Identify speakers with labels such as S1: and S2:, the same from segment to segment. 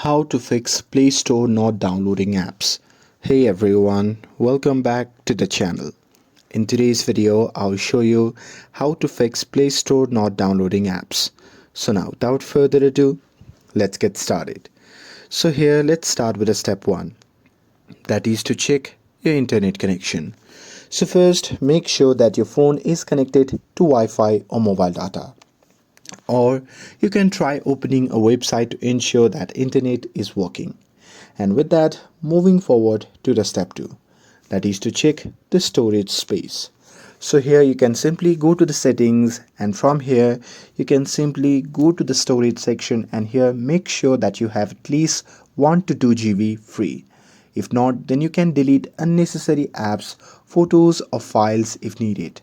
S1: How to fix Play Store not downloading apps. Hey everyone, welcome back to the channel. In today's video, I'll show you how to fix Play Store not downloading apps. So now, without further ado, let's get started. So here, let's start with a step 1. That is to check your internet connection. So first, make sure that your phone is connected to Wi-Fi or mobile data. Or you can try opening a website to ensure that internet is working. And with that, moving forward to the step 2, that is to check the storage space. So here you can simply go to the settings, and from here you can simply go to the storage section, and here make sure that you have at least 1 to 2 GB free. If not, then you can delete unnecessary apps, photos or files if needed.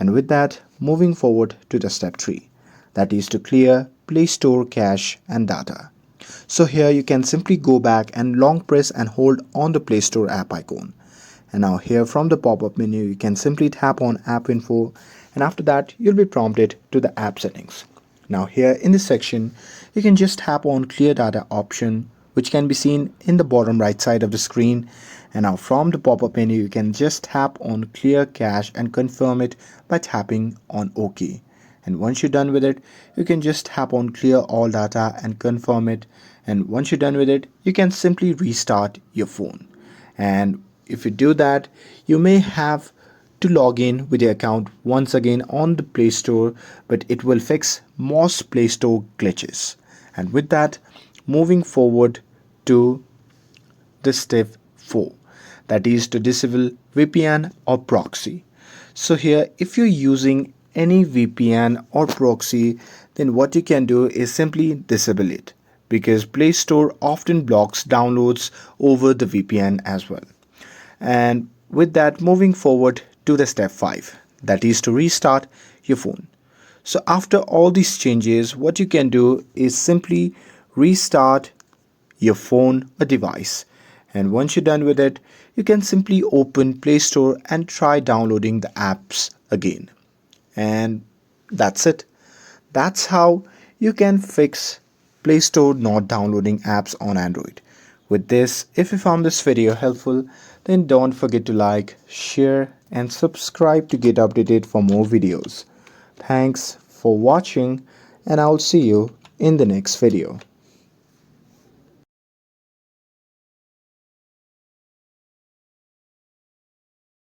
S1: And with that, moving forward to the step 3, that is to clear Play Store cache and data. So here you can simply go back and long press and hold on the Play Store app icon. And now here from the pop-up menu you can simply tap on app info, and after that you'll be prompted to the app settings. Now here in this section you can just tap on clear data option, which can be seen in the bottom right side of the screen. And now from the pop-up menu you can just tap on clear cache and confirm it by tapping on OK. And once you're done with it, you can just tap on clear all data and confirm it. And once you're done with it, you can simply restart your phone. And if you do that, you may have to log in with your account once again on the Play Store, but it will fix most Play Store glitches. And with that, moving forward to the step 4, that is to disable VPN or proxy. So here, if you're using any VPN or proxy, then what you can do is simply disable it, because Play Store often blocks downloads over the VPN as well. And with that, moving forward to the step 5, that is to restart your phone. So after all these changes, what you can do is simply restart your phone or device. And once you're done with it, you can simply open Play Store and try downloading the apps again. And that's it. That's how you can fix Play Store not downloading apps on Android. With this, if you found this video helpful, then don't forget to like, share and subscribe to get updated for more videos. Thanks for watching, and I'll see you in the next video.